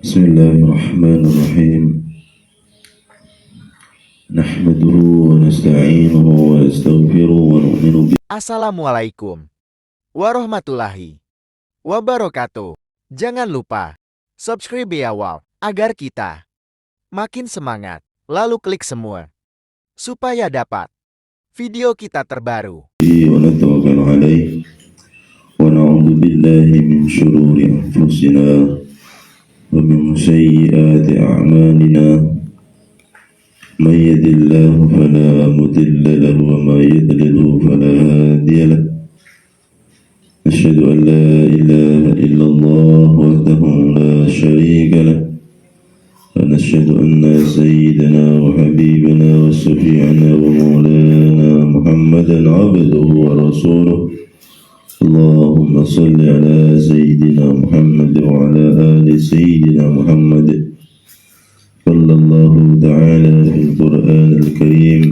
Bismillahirrahmanirrahim. Nahmaduhu wa nasta'inuhu wa nastaghfiruhu wa nu'minu bihi. Assalamualaikum warahmatullahi wabarakatuh. Jangan lupa subscribe ya wow, agar kita makin semangat. Lalu klik semua supaya dapat video kita terbaru. Wa natawakkalu alaihi wa na'udzu billahi min syururi anfusina wa min sayyiati a'malina. من يهد الله فلا مضل له وما يضلل فلا هادي له. أشهد أن لا إله إلا الله وحده لا شريك له ونشهد أن سيدنا وحبيبنا وشفيعنا ومولانا محمدا عبده ورسوله. اللهم صل على سيدنا محمد وعلى آل سيدنا محمد. قال الله تعالى في القرآن الكريم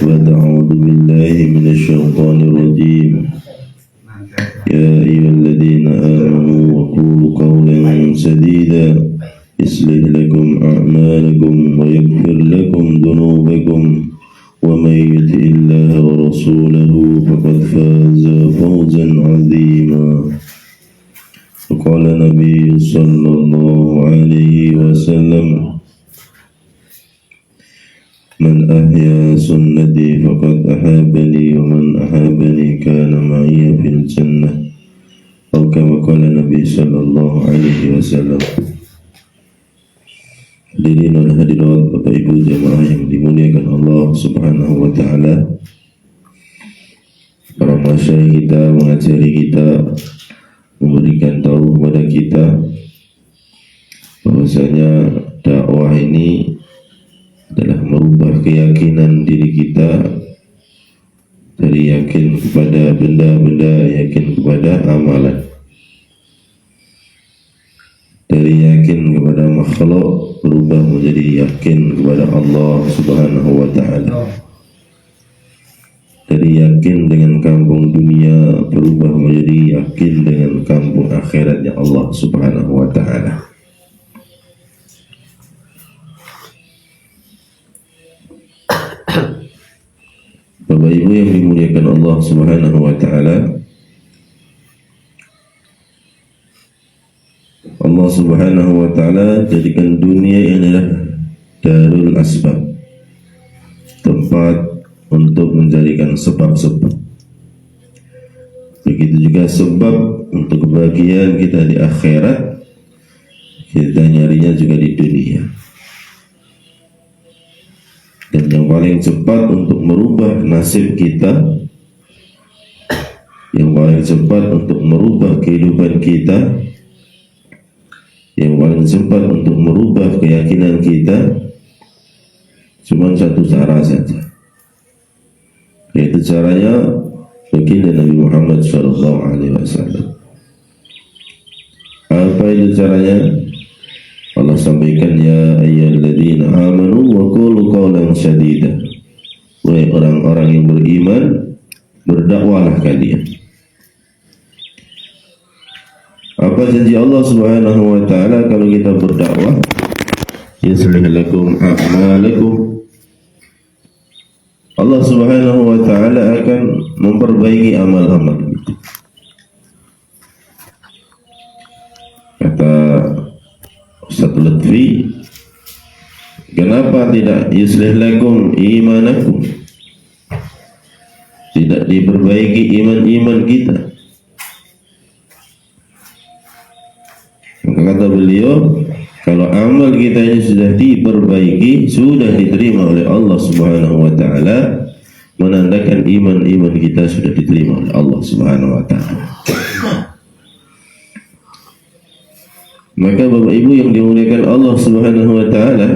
بعد أعوذ بالله من الشيطان الرجيم. يا أيها الذين آمنوا وقولوا قولا سديدا يصلح لكم أعمالكم ويغفر لكم ذنوبكم ومن يطع الله ورسوله فقد فاز فوزا عظيما. وقال النبي صلى الله عليه وسلم من أحيا سنتي فقد أحبني ومن أحبني كان معي في الجنة أو كما قال النبي صلى الله عليه وسلم. Hadirin dan hadirat Bapak Ibu jemaah yang dimuliakan Allah Subhanahu wa taala. Para masyayikh kita mengajari kita, memberikan tahu kepada kita bahwasanya dakwah ini adalah merubah keyakinan diri kita dari yakin kepada benda-benda, yakin kepada amalan, dari yakin kepada makhluk berubah menjadi yakin kepada Allah Subhanahu wa taala, dari yakin dengan kampung dunia berubah menjadi yakin dengan kampung akhiratnya Allah Subhanahu wa taala. Bapak Ibu yang dimuliakan Allah Subhanahu wa taala, Allah Subhanahu wa taala jadikan dunia ini adalah darul asbab, tempat untuk mencarikan sebab-sebab. Begitu juga sebab untuk kebahagiaan kita di akhirat, kita nyarinya juga di dunia. Dan yang paling cepat untuk merubah nasib kita, yang paling cepat untuk merubah kehidupan kita, yang paling cepat untuk merubah keyakinan kita, cuma satu cara saja, yaitu caranya baginda Nabi Muhammad SAW. Apa itu caranya? Allah sampaikan, ya ayyuhalladzina amanu wa qulu qawlan sadida. Wahai orang-orang yang beriman, berdakwahlah kalian. Apa janji Allah Subhanahu wa taala kalau kita berdakwah? Yuslih lakum a'malakum. Allah Subhanahu wa taala akan memperbaiki amal-amal kita. Kata Ustaz Lutfi, kenapa tidak yuslih lakum imanakum? Tidak diperbaiki iman-iman kita. Maka kata beliau, kalau amal kita ini sudah diperbaiki, sudah diterima oleh Allah Subhanahu wa taala, menandakan iman-iman kita sudah diterima oleh Allah Subhanahu wa taala. Maka Bapak Ibu yang dimuliakan Allah Subhanahu wa taala,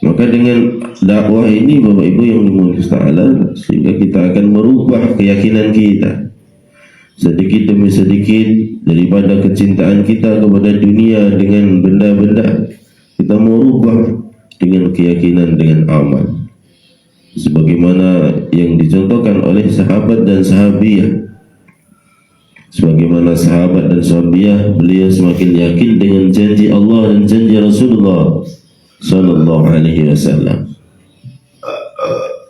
maka dengan dakwah ini Bapak Ibu yang dimuliakan taala, sehingga kita akan merubah keyakinan kita sedikit demi sedikit daripada kecintaan kita kepada dunia dengan benda-benda, kita merubah dengan keyakinan, dengan amal. sebagaimana yang dicontohkan oleh sahabat dan sahabiah. Sebagaimana sahabat dan sahabiah, beliau semakin yakin dengan janji Allah dan janji Rasulullah sallallahu alaihi wasallam.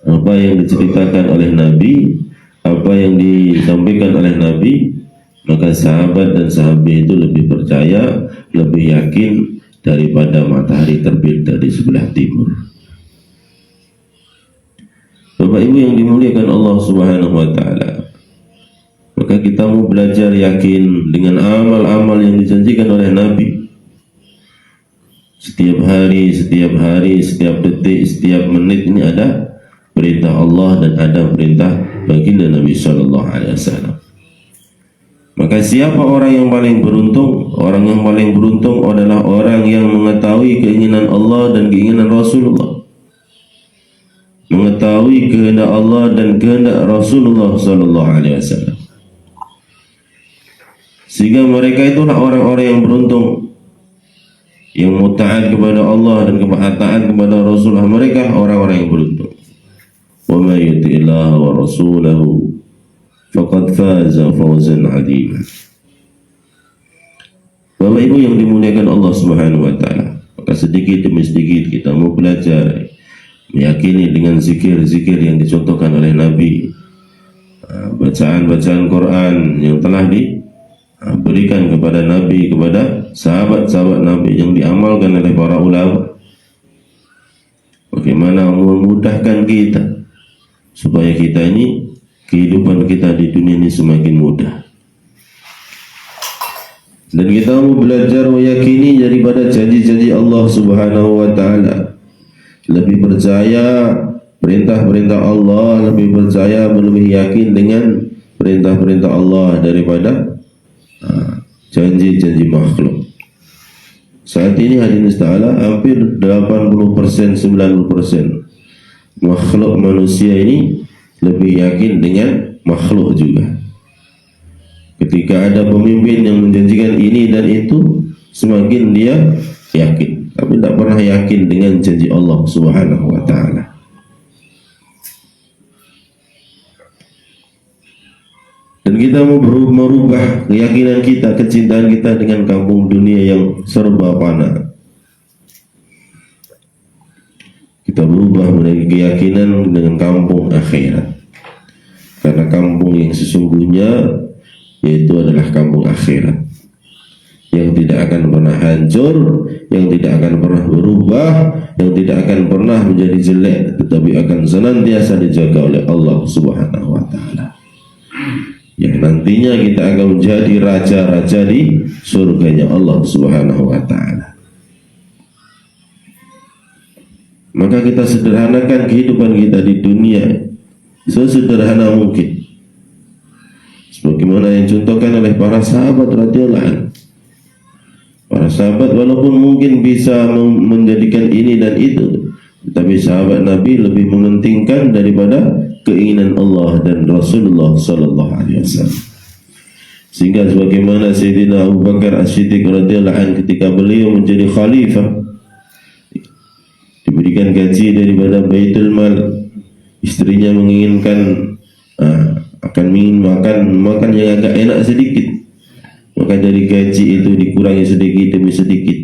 Apa yang diceritakan oleh Nabi, apa yang disampaikan oleh Nabi, maka sahabat dan sahabiah itu lebih percaya, lebih yakin daripada matahari terbit dari sebelah timur. Bapak Ibu yang dimuliakan Allah Subhanahu wa taala, maka kita mau belajar yakin dengan amal-amal yang dijanjikan oleh Nabi. Setiap hari, setiap detik, setiap menit ini ada perintah Allah dan ada perintah baginda Nabi sallallahu alaihi wasallam. Maka siapa orang yang paling beruntung? Orang yang paling beruntung adalah orang yang mengetahui keinginan Allah dan keinginan Rasulullah, mengetahui kehendak Allah dan kehendak Rasulullah sallallahu alaihi wasallam. Sehingga mereka itulah orang-orang yang beruntung, yang mutaat kepada Allah dan taat kepada Rasulullah. Mereka orang-orang yang beruntung. Wa may yuti'illah wa rasulahu faqad faza fawzan 'azima. Bapak Ibu yang dimuliakan Allah Subhanahu wa taala, maka sedikit demi sedikit kita mau belajar meyakini dengan zikir-zikir yang dicontohkan oleh Nabi, bacaan-bacaan Quran yang telah diberikan kepada Nabi, kepada sahabat-sahabat Nabi, yang diamalkan oleh para ulama. Bagaimana memudahkan kita supaya kita ini, kehidupan kita di dunia ini semakin mudah. Dan kita mau belajar meyakini daripada janji-janji Allah Subhanahu wa taala. Lebih percaya perintah-perintah Allah, lebih percaya, lebih yakin dengan perintah-perintah Allah daripada janji-janji makhluk. Saat ini hadirin ta'ala, hampir 80%, 90% makhluk manusia ini lebih yakin dengan makhluk juga. Ketika ada pemimpin yang menjanjikan ini dan itu, semakin dia yakin, tapi tidak pernah yakin dengan janji Allah Subhanahu wa ta'ala. Dan kita mau merubah keyakinan kita, kecintaan kita dengan kampung dunia yang serba fana. Kita berubah menjadi keyakinan dengan kampung akhirat. Karena kampung yang sesungguhnya yaitu adalah kampung akhirat, yang tidak akan pernah hancur, yang tidak akan pernah berubah, yang tidak akan pernah menjadi jelek, tetapi akan senantiasa dijaga oleh Allah Subhanahu wa ta'ala. Yang nantinya kita akan menjadi raja-raja di surganya Allah Subhanahu wa ta'ala. Maka kita sederhanakan kehidupan kita di dunia sesederhana mungkin, sebagaimana yang contohkan oleh para sahabat radhiyallahu anhu. Para sahabat walaupun mungkin bisa menjadikan ini dan itu, tetapi sahabat Nabi lebih mementingkan daripada keinginan Allah dan Rasulullah sallallahu alaihi wasallam. Sehingga sebagaimana Sayyidina Abu Bakar As-Siddiq radhiyallahu anhu ketika beliau menjadi khalifah, diberikan gaji daripada Baitul Mal, istrinya menginginkan akan ingin makan yang agak enak sedikit, maka dari gaji itu dikurangi sedikit demi sedikit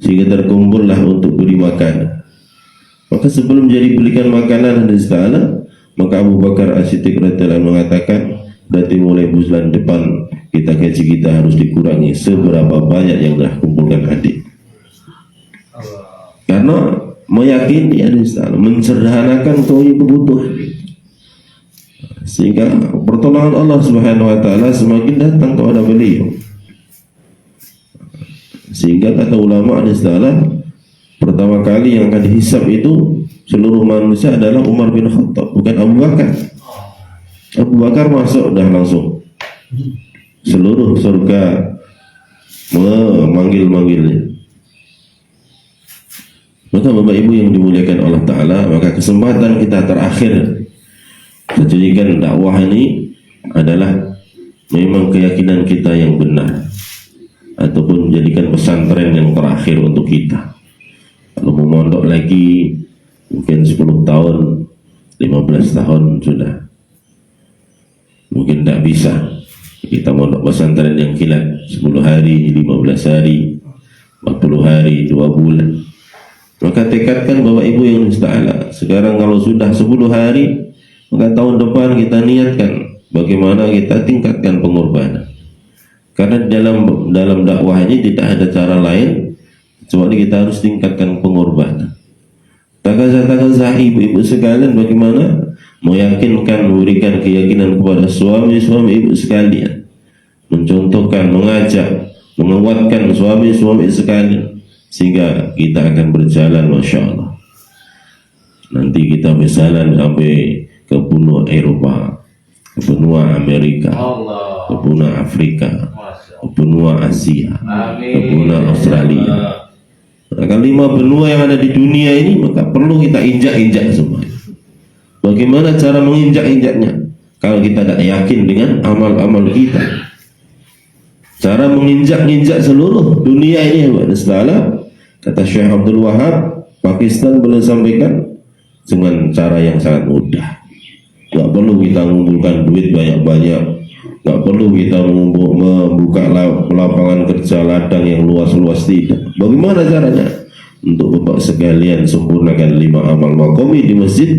sehingga terkumpullah untuk beri makan. Maka sebelum jadi belikan makanan hadis ta'ala, maka Abu Bakar As-Siddiq radhiyallahu anhu mengatakan, berarti mulai bulan depan gaji kita harus dikurangi seberapa banyak yang telah kumpulkan adik. Karena meyakini hadis ta'ala, mencerhanakan kebutuhan, sehingga pertolongan Allah Subhanahu wa ta'ala semakin datang kepada beliau. Sehingga kata ulama hadis ta'ala, pertama kali yang akan dihisab itu seluruh manusia adalah Umar bin Khattab, bukan Abu Bakar. Abu Bakar masuk dah langsung, seluruh surga memanggil-manggilnya. Maka Bapak Ibu yang dimuliakan Allah Ta'ala, maka kesempatan kita terakhir menjadikan dakwah ini adalah memang keyakinan kita yang benar, ataupun menjadikan pesantren yang terakhir untuk kita. Kalau mau mondok lagi, mungkin 10 tahun, 15 tahun sudah. Mungkin tidak bisa kita mondok pesantren yang kilat 10 hari, 15 hari, 40 hari, 2 bulan. Maka tekadkan Bapak Ibu yang musta'ala. Sekarang kalau sudah 10 hari, maka tahun depan kita niatkan bagaimana kita tingkatkan pengorbanan. Karena dalam dakwah ini tidak ada cara lain kecuali kita harus tingkatkan pengorbanan. Takazah ibu-ibu sekalian, bagaimana meyakinkan, memberikan keyakinan kepada suami-suami ibu sekalian, mencontohkan, mengajak, menguatkan suami-suami sekalian, sehingga kita akan berjalan, Masya Allah. Nanti kita berjalan sampai ke benua Eropa, ke benua Amerika, ke benua Afrika, ke benua Asia, ke benua Australia. Maka 5 benua yang ada di dunia ini, maka perlu kita injak-injak semua. Bagaimana cara menginjak-injaknya? Kalau kita tidak yakin dengan amal-amal kita, cara menginjak-injak seluruh dunia ini, kata Syekh Abdul Wahab, Pakistan boleh sampaikan dengan cara yang sangat mudah. Gak perlu kita mengumpulkan duit banyak-banyak, gak perlu kita membuka lapangan kerja ladang yang luas-luas, tidak. Bagaimana caranya? Untuk Bapak sekalian sempurnakan 5 amal maqami di masjid,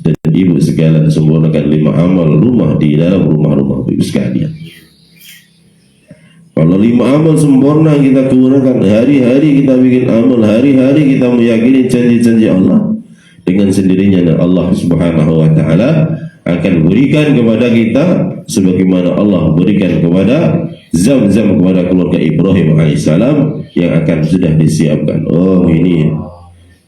dan ibu sekalian sempurnakan 5 amal rumah di dalam rumah-rumah ibu sekalian. Kalau 5 amal sempurna kita gunakan, hari-hari kita bikin amal, hari-hari kita meyakini janji-janji Allah, dengan sendirinya Allah Subhanahu wa Ta'ala akan berikan kepada kita sebagaimana Allah berikan kepada Zam-Zam kepada keluarga Ibrahim alaihissalam yang akan sudah disiapkan. Oh, ini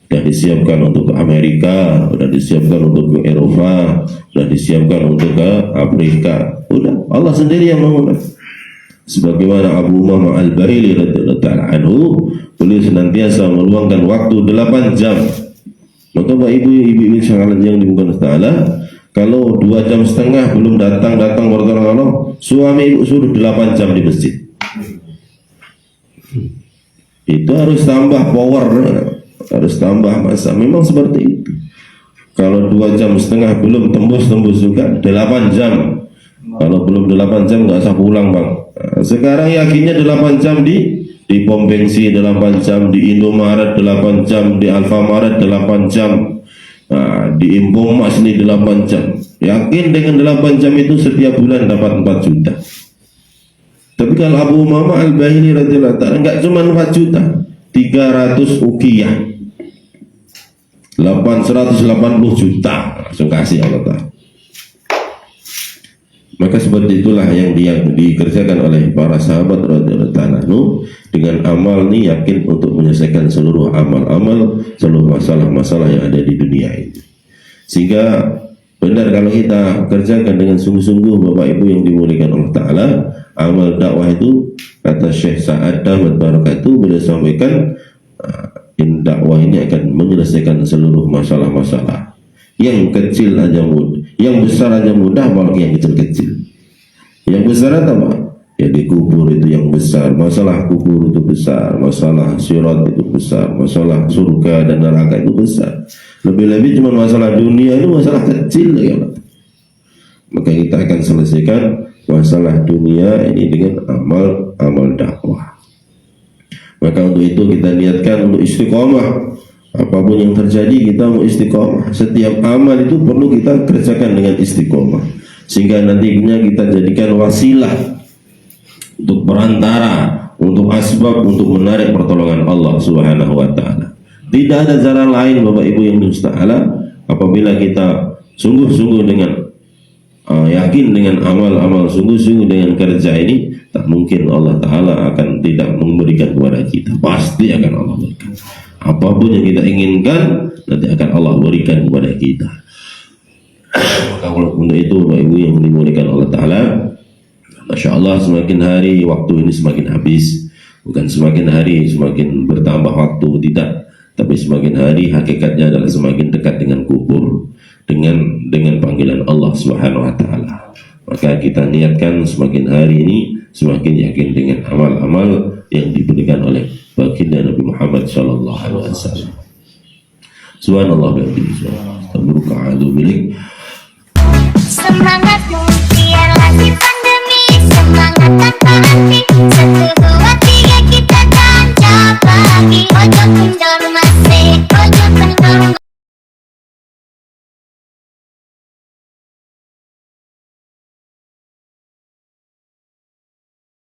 sudah disiapkan untuk ke Amerika, sudah disiapkan untuk ke Eropa, sudah disiapkan untuk ke Afrika. Udah, Allah sendiri yang mengundang. Sebagaimana Abu Umamah Al-Bahili radhiyallahu ta'ala anhu, beliau senantiasa meluangkan waktu 8 jam. Maka Bapak Ibu sekalian yang dimuliakan Ta'ala, kalau 2,5 jam belum datang pertolongan Allah, suami ibu suruh 8 jam di masjid. Itu harus tambah power, harus tambah masa. Memang seperti itu. Kalau 2,5 jam belum tembus juga 8 jam. Kalau belum 8 jam nggak usah pulang, Bang. Nah, sekarang yakinnya 8 jam di pom bensin, 8 jam di Indomaret, 8 jam di Alfamaret, 8 jam di Impomas ini 8 jam. Yakin dengan 8 jam itu setiap bulan dapat 4 juta. Tapi kalau Abu Umamah Al-Bahili radhiyallahu ta'ala enggak cuma 4 juta, 300 ukiyah, 880 juta langsung kasih Allah Ta'ala. Maka seperti itulah yang dikerjakan oleh para sahabat radhiyallahu ta'ala dengan amal ini, yakin untuk menyelesaikan seluruh amal-amal, seluruh masalah-masalah yang ada di dunia ini. Sehingga benar kalau kita kerjakan dengan sungguh-sungguh, Bapak Ibu yang dimuliakan Allah Ta'ala, amal dakwah itu, kata Syekh Sa'ad Ahmad Barakatuh, beliau sampaikan, dakwah ini akan menyelesaikan seluruh masalah-masalah. Yang kecil aja mudah, yang besar aja mudah, apalagi yang kecil-kecil. Yang besar apa? Ya di kubur itu yang besar, masalah kubur itu besar, masalah sirat itu besar, masalah surga dan neraka itu besar. Lebih-lebih cuma masalah dunia itu masalah kecil ya. Maka kita akan selesaikan masalah dunia ini dengan amal dakwah. Maka untuk itu kita niatkan untuk istiqomah. Apapun yang terjadi kita mau istiqomah. Setiap amal itu perlu kita kerjakan dengan istiqomah, sehingga nantinya kita jadikan wasilah untuk perantara, untuk asbab, untuk menarik pertolongan Allah Subhanahu wa Ta'ala. Tidak ada cara lain Bapak Ibu yang musta'ala, apabila kita sungguh-sungguh dengan yakin dengan amal-amal, sungguh-sungguh dengan kerja ini, tak mungkin Allah Ta'ala akan tidak memberikan kepada kita. Pasti akan Allah berikan. Apapun yang kita inginkan, nanti akan Allah berikan kepada kita. Maka untuk itu Bapak Ibu yang dimuliakan Allah Ta'ala, Masya Allah, semakin hari waktu ini semakin habis. Bukan semakin hari semakin bertambah waktu, tidak. Tapi semakin hari hakikatnya adalah semakin dekat dengan kubur, dengan panggilan Allah Subhanahu wa Ta'ala. Maka kita niatkan semakin hari ini semakin yakin dengan amal-amal yang diberikan oleh baginda Nabi Muhammad sallallahu alaihi wasallam. Subhanallah bihamdihi. Subhanallah. Tabaraka a'udzu bilik. Semangat